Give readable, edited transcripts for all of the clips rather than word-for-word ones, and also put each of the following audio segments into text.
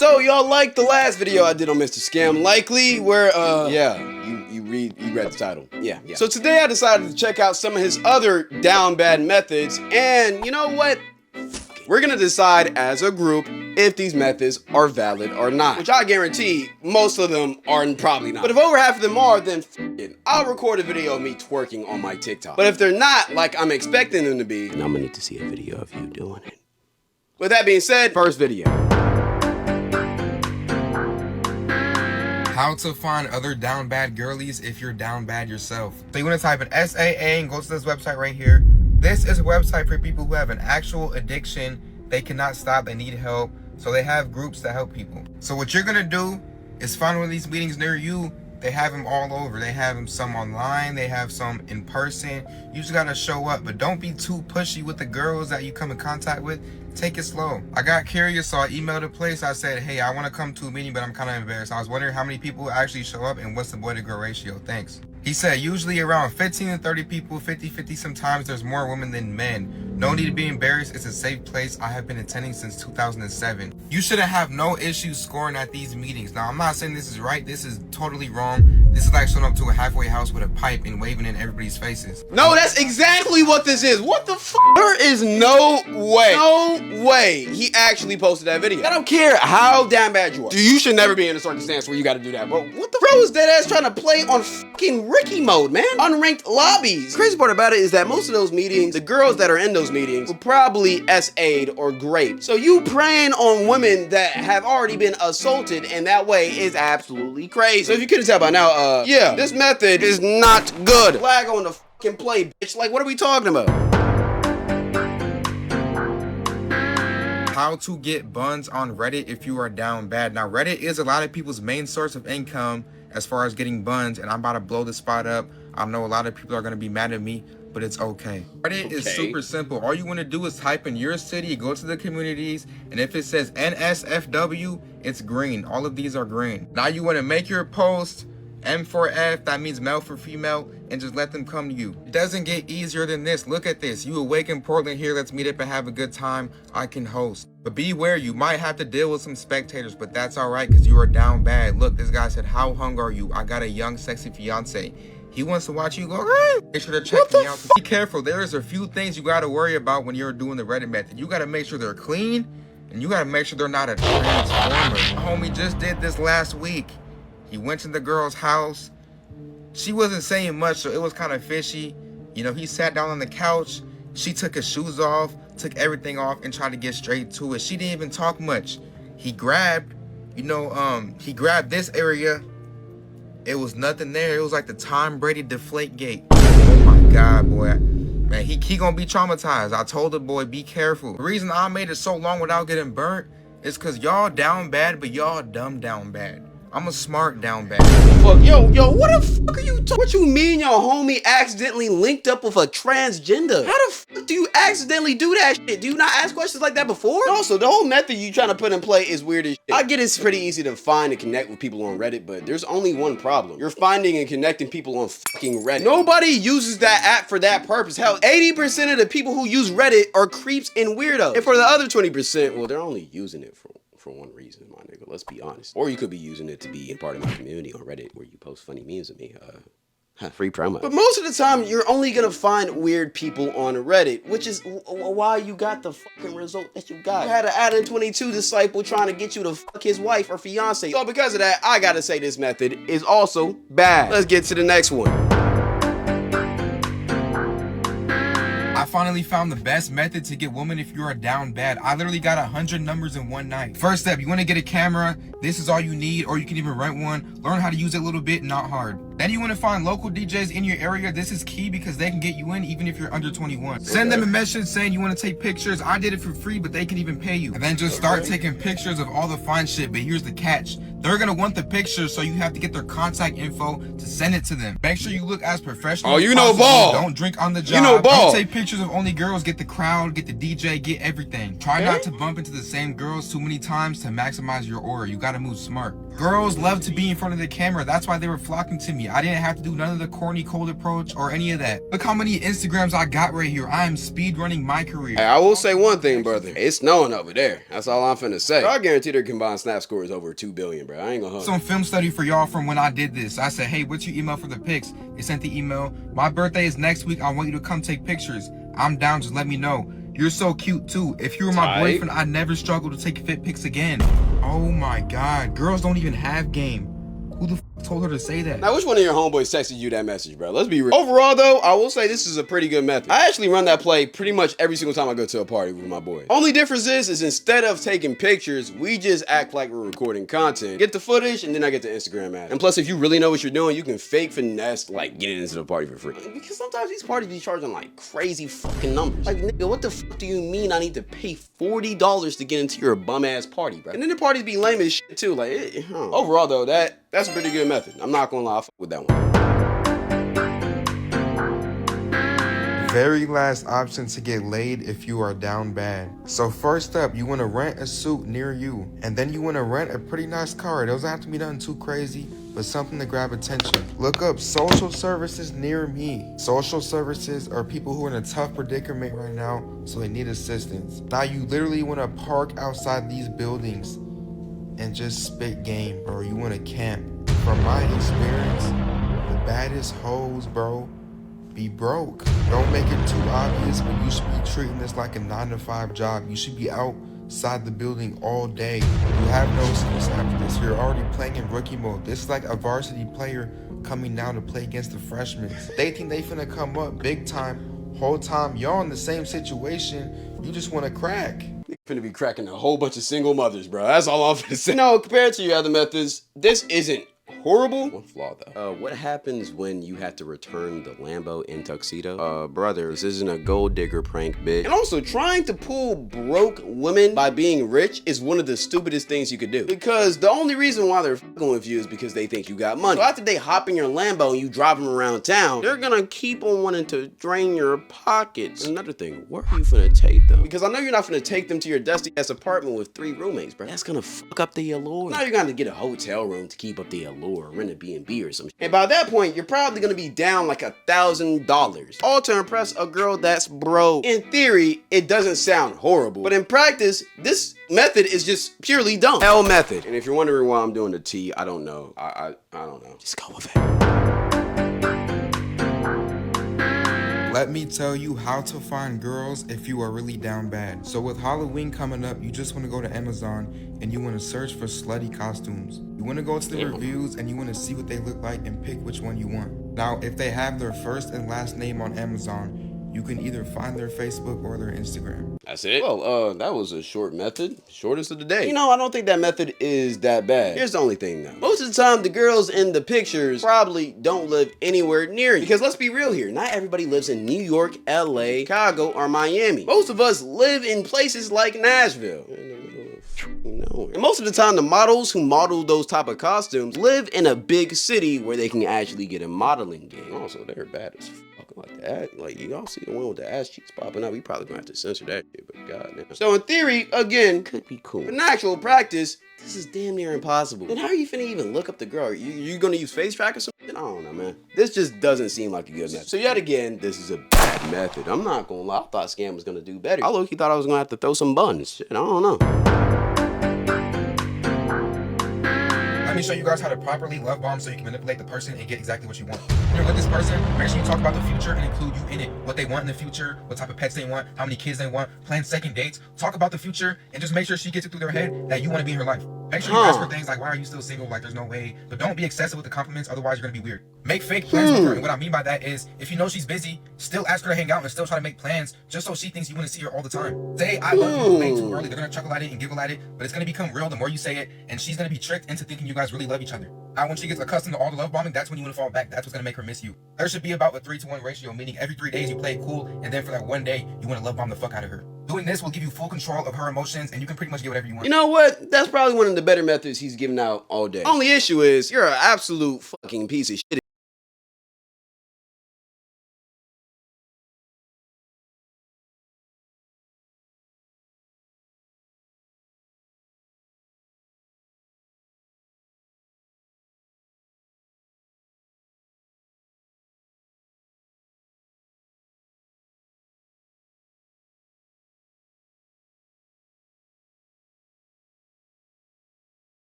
So y'all liked the last video I did on Mr. Scam Likely, where yeah, you read the title. Yeah. So today I decided to check out some of his other down bad methods, and you know what? We're gonna decide as a group if these methods are valid or not. Which I guarantee most of them are probably not. But if over half of them are, then f it. I'll record a video of me twerking on my TikTok. But if they're not like I'm expecting them to be, then I'm gonna need to see a video of you doing it. With that being said, first video. How to find other down bad girlies if you're down bad yourself. So you want to type in SAA and go to this website right here. This is a website for people who have an actual addiction. They cannot stop, they need help. So they have groups that help people. So what you're gonna do is find one of these meetings near you. They have them all over. They have them some online, they have some in person. You just gotta show up, but don't be too pushy with the girls that you come in contact with. Take it slow. I got curious, so I emailed a place. I said, hey, I want to come to a meeting, but I'm kind of embarrassed. I was wondering how many people actually show up and what's the boy to girl ratio. Thanks. He said usually around 15 to 30 people, 50-50 sometimes. There's more women than men. No need to be embarrassed. It's a safe place. I have been attending since 2007. You shouldn't have no issues scoring at these meetings. Now, I'm not saying this is right. This is totally wrong. This is like showing up to a halfway house with a pipe and waving in everybody's faces. No, that's exactly what this is. What the f? There is no way he actually posted that video. I don't care how damn bad you are. You should never be in a circumstance where you gotta do that. But what the bro is dead ass trying to play on fucking Ricky mode, man? Unranked lobbies. The crazy part about it is that most of those meetings, the girls that are in those meetings will probably SA'd or graped. So you preying on women that have already been assaulted in that way is absolutely crazy. So if you couldn't tell by now, yeah, this method is not good. Flag on the fucking play, bitch. Like, what are we talking about? How to get buns on Reddit if you are down bad. Now, Reddit is a lot of people's main source of income as far as getting buns, and I'm about to blow this spot up. I know a lot of people are going to be mad at me, but it's okay. Reddit is super simple. All you want to do is type in your city, go to the communities, and if it says NSFW, it's green. All of these are green. Now you want to make your post M for F, that means male for female, and just let them come to you. It doesn't get easier than this. Look at this. You awake in Portland here, let's meet up and have a good time. I can host. But beware, you might have to deal with some spectators, but that's alright because you are down bad. Look, this guy said, how hung are you? I got a young, sexy fiance. He wants to watch you go, hey, make sure to check me out. Be careful, there's a few things you gotta worry about when you're doing the Reddit method. You gotta make sure they're clean, and you gotta make sure they're not a transformer. My homie just did this last week. He went to the girl's house. She wasn't saying much, so it was kind of fishy. You know, he sat down on the couch. She took his shoes off, took everything off, and tried to get straight to it. She didn't even talk much. He grabbed, he grabbed this area. It was nothing there. It was like the Tom Brady deflate gate. Oh my God, boy. Man, he gonna be traumatized. I told the boy, be careful. The reason I made it so long without getting burnt is because y'all down bad, but y'all dumb down bad. I'm a smart down bad. Fuck, yo, what the fuck are you talking? What you mean your homie accidentally linked up with a transgender? How the fuck do you accidentally do that shit? Do you not ask questions like that before? Also, the whole method you trying to put in play is weird as shit. I get it's pretty easy to find and connect with people on Reddit, but there's only one problem. You're finding and connecting people on fucking Reddit. Nobody uses that app for that purpose. Hell, 80% of the people who use Reddit are creeps and weirdos. And for the other 20%, well, they're only using it for one reason, my nigga. Let's be honest. Or you could be using it to be in part of my community on Reddit where you post funny memes of me. Free promo. But most of the time, you're only gonna find weird people on Reddit, which is why you got the fucking result that you got. You had an Adam 22 disciple trying to get you to fuck his wife or fiance. So because of that, I gotta say this method is also bad. Let's get to the next one. I finally found the best method to get women if you are down bad. I literally got 100 numbers in one night. First step, you want to get a camera. This is all you need, or you can even rent one. Learn how to use it a little bit, not hard. Then you want to find local DJs in your area. This is key because they can get you in even if you're under 21. Send them a message saying you want to take pictures. I did it for free, but they can even pay you. And then just start taking pictures of all the fine shit. But here's the catch. They're going to want the pictures, so you have to get their contact info to send it to them. Make sure you look as professional as possible. Ball. Don't drink on the job. You know ball. Don't take pictures of only girls. Get the crowd, get the DJ, get everything. Try not to bump into the same girls too many times to maximize your aura. You got to move smart. Girls love to be in front of the camera. That's why they were flocking to me. I didn't have to do none of the corny cold approach or any of that. Look how many Instagrams I got right here. I am speed running my career. Hey, I will say one thing, brother. It's snowing over there. That's all I'm finna say. I guarantee their combined snap score is over 2 billion, bro. I ain't gonna hold you. Some film study for y'all from when I did this. I said, hey, what's your email for the pics? They sent the email. My birthday is next week. I want you to come take pictures. I'm down. Just let me know. You're so cute too. If you were my boyfriend, I'd never struggle to take fit pics again. Oh my God. Girls don't even have game. Who the f told her to say that? Now, which one of your homeboys texted you that message, bro? Let's be real. Overall, though, I will say this is a pretty good method. I actually run that play pretty much every single time I go to a party with my boys. Only difference is instead of taking pictures, we just act like we're recording content. Get the footage, and then I get the Instagram ad. And plus, if you really know what you're doing, you can fake finesse, like, getting into the party for free. Because sometimes these parties be charging, like, crazy fucking numbers. Like, nigga, what the fuck do you mean I need to pay $40 to get into your bum-ass party, bro? And then the parties be lame as shit, too. Like, overall, though, that's a pretty good method. I'm not gonna lie, I fuck with that one. Very last option to get laid if you are down bad. So first up, you want to rent a suit near you, and then you want to rent a pretty nice car. It doesn't have to be nothing too crazy, but something to grab attention. Look up social services near me. Social services are people who are in a tough predicament right now, so they need assistance. Now you literally want to park outside these buildings and just spit game, bro. You want to camp. From my experience, the baddest hoes, bro, be broke. Don't make it too obvious, but you should be treating this like a 9-to-5 job. You should be outside the building all day. You have no excuse after this. You're already playing in rookie mode. This is like a varsity player coming down to play against the freshmen. They think they finna come up big time. Whole time y'all in the same situation. You just want to crack. You're finna be cracking a whole bunch of single mothers, bro. That's all I'm finna say. No, compared to your other methods, this isn't horrible. One flaw though. What happens when you have to return the Lambo in tuxedo? Brother, this isn't a gold digger prank, bitch. And also, trying to pull broke women by being rich is one of the stupidest things you could do. Because the only reason why they're fucking with you is because they think you got money. So after they hop in your Lambo and you drive them around town, they're gonna keep on wanting to drain your pockets. Another thing, where are you finna take them? Because I know you're not finna take them to your dusty ass apartment with 3 roommates, bro. That's gonna fuck up the allure. Now you're gonna get a hotel room to keep up the allure. Or rent a B&B or some shit. And by that point, you're probably gonna be down like $1,000. All to impress a girl that's broke. In theory, it doesn't sound horrible. But in practice, this method is just purely dumb. L method. And if you're wondering why I'm doing the T, I don't know. I don't know. Just go with it. Let me tell you how to find girls if you are really down bad. So with Halloween coming up, you just want to go to Amazon and you want to search for slutty costumes. You want to go to the reviews and you want to see what they look like and pick which one you want. Now, if they have their first and last name on Amazon, you can either find their Facebook or their Instagram. That's it? Well, that was a short method. Shortest of the day. You know, I don't think that method is that bad. Here's the only thing though. Most of the time, the girls in the pictures probably don't live anywhere near you. Because let's be real here. Not everybody lives in New York, LA, Chicago, or Miami. Most of us live in places like Nashville. And most of the time, the models who model those type of costumes live in a big city where they can actually get a modeling gig. Also, they're bad as fuck. Like that, like y'all see the one with the ass cheeks popping up, we probably gonna have to censor that shit, but goddamn. So in theory, again, could be cool. But in actual practice, this is damn near impossible. Then how are you finna even look up the girl? You gonna use face track or something? I don't know, man. This just doesn't seem like a good method. So yet again, this is a bad method. I'm not gonna lie, I thought Scam was gonna do better. I low-key thought I was gonna have to throw some buns. Shit, I don't know. Let me show you guys how to properly love bomb so you can manipulate the person and get exactly what you want. When you're with this person, make sure you talk about the future and include you in it. What they want in the future, what type of pets they want, how many kids they want, plan second dates. Talk about the future and just make sure she gets it through their head that you want to be in her life. Make sure you ask her things like, why are you still single? Like, there's no way. But don't be excessive with the compliments, otherwise you're going to be weird. Make fake plans with her. And what I mean by that is, if you know she's busy, still ask her to hang out and still try to make plans just so she thinks you want to see her all the time. Say, I love you way too early. They're going to chuckle at it and giggle at it, but it's going to become real the more you say it, and she's going to be tricked into thinking you guys really love each other. Now, when she gets accustomed to all the love bombing, that's when you want to fall back. That's what's going to make her miss you. There should be about a 3-to-1 ratio, meaning every 3 days you play it cool, and then for that one day, you want to love bomb the fuck out of her. Doing this will give you full control of her emotions, and you can pretty much get whatever you want. You know what? That's probably one of the better methods he's giving out all day. Only issue is, you're an absolute fucking piece of shit.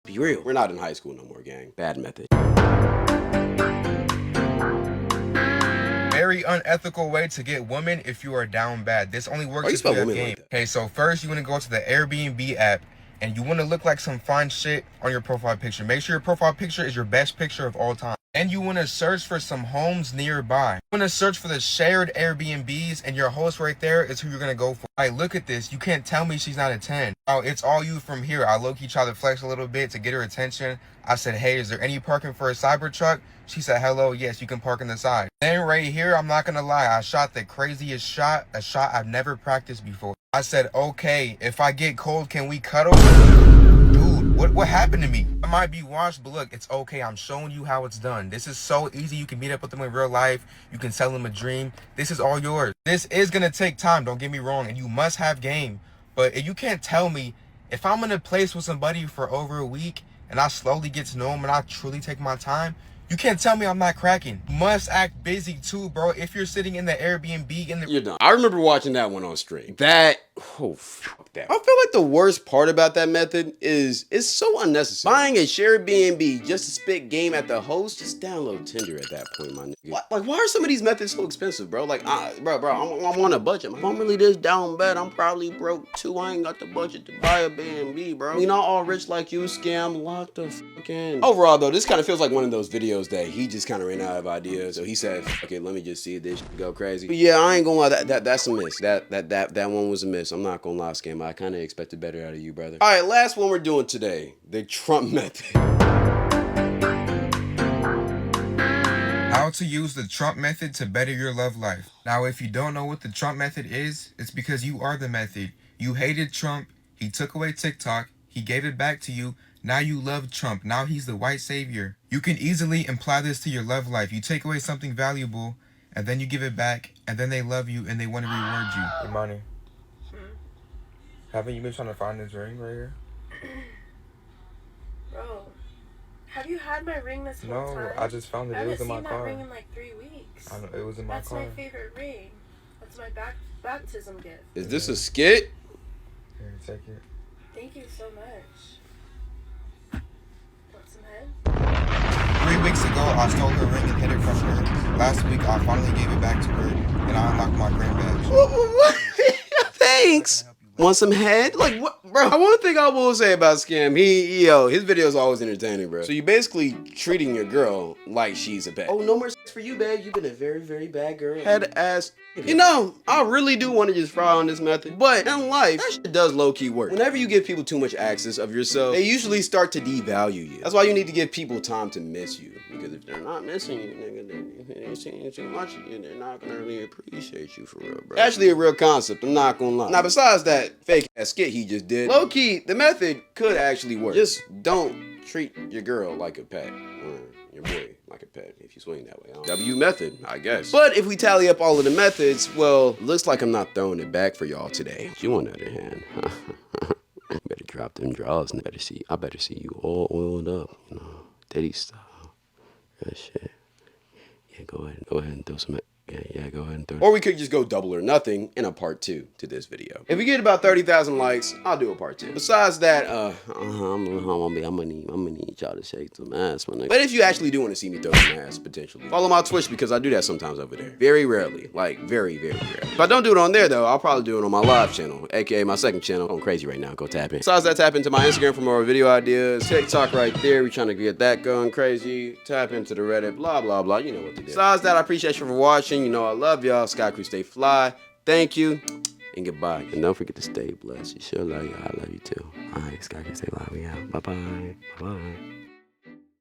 Be real. We're not in high school no more, gang. Bad method. Very unethical way to get women if you are down bad. This only works if you have game. Like okay, so first you want to go to the Airbnb app and you want to look like some fine shit on your profile picture. Make sure your profile picture is your best picture of all time. And you want to search for some homes nearby. You want to search for the shared Airbnbs, and your host right there is who you're going to go for. Like, look at this. You can't tell me she's not a 10. Oh, it's all you from here. I low-key tried to flex a little bit to get her attention. I said, hey, is there any parking for a Cybertruck? She said, hello, yes, you can park on the side. Then right here, I'm not going to lie, I shot the craziest shot, a shot I've never practiced before. I said, okay, if I get cold, can we cuddle? Dude, what happened to me? I might be washed, but look, it's okay. I'm showing you how it's done. This is so easy. You can meet up with them in real life. You can sell them a dream. This is all yours. This is going to take time, don't get me wrong, and you must have game. But if you can't tell me, if I'm in a place with somebody for over a week and I slowly get to know them and I truly take my time, you can't tell me I'm not cracking. You must act busy too, bro. If you're sitting in the Airbnb in the... You're done. I remember watching that one on stream. Fuck that. I feel like the worst part about that method is it's so unnecessary. Buying a shared Airbnb just to spit game at the host, just download Tinder at that point, my nigga. Like, why are some of these methods so expensive, bro? Like, bro, I'm on a budget. If I'm really this down bad, I'm probably broke too. I ain't got the budget to buy a Airbnb, bro. You know, all rich like you, scam, lock the fuck in. Overall, though, this kind of feels like one of those videos that he just kind of ran out of ideas, so he said, okay, let me just see this shit go crazy. But yeah, I ain't gonna lie, that's a miss. That one was a miss. I'm not gonna lie, scam. I kind of expected better out of you, brother. All right, last one we're doing today, the Trump method. How to use the Trump method to better your love life. Now, if you don't know what the Trump method is, it's because you are the method. You hated Trump. He took away TikTok. He gave it back to you. Now you love Trump. Now he's the white savior. You can easily imply this to your love life. You take away something valuable, and then you give it back, and then they love you, and they want to reward you. Imani, haven't you been trying to find this ring right here? Bro, have you had my ring this whole time? No, I just found it. It was in my car. I haven't seen that ring in like 3 weeks. I know, it was in my car. That's my favorite ring. That's my baptism gift. Is this a skit? Here, take it. Thank you so much. Want some head? 3 weeks ago, I stole her ring and hid it from her. Last week, I finally gave it back to her, and I unlocked my grand badge. What? Thanks. Want some head? Like, what, bro? One thing I will say about Scam, his videos are always entertaining, bro. So you basically treating your girl like she's a pet. Oh, no more sex for you, babe. You've been a very, very bad girl. Head ass. You know, I really do want to just fry on this method, but in life, that shit does low-key work. Whenever you give people too much access of yourself, they usually start to devalue you. That's why you need to give people time to miss you. Because if they're not missing you, nigga, they're seeing too much of you, they're not gonna really appreciate you for real, bro. Actually a real concept, I'm not gonna lie. Now, besides that fake ass skit he just did, low-key, the method could actually work. Just don't treat your girl like a pet, or your boy like a pet, if you swing that way. W method, I guess. But if we tally up all of the methods, well, looks like I'm not throwing it back for y'all today. You, on the other hand, better drop them draws and I better see you all oiled up, you know, titty style. That shit. Yeah, go ahead and throw some. Yeah, go ahead and throw. Or we could just go double or nothing in a part 2 to this video. If we get about 30,000 likes, I'll do a part 2. Besides that, I'm gonna need y'all to shake some ass, my nigga. But if you actually do want to see me throw some ass, potentially, follow my Twitch because I do that sometimes over there. Very rarely, like very, very rarely. If I don't do it on there though, I'll probably do it on my live channel, aka my second channel. I'm crazy right now. Go tap in. Besides that, tap into my Instagram for more video ideas. TikTok right there. We trying to get that going crazy. Tap into the Reddit. Blah blah blah. You know what to do. Besides that, I appreciate you for watching. You know I love y'all. Sky Crew, stay fly. Thank you and goodbye. And don't forget to stay blessed. You sure love you. I love you too. All right, Sky Crew, stay fly. We out. Bye bye. Bye bye.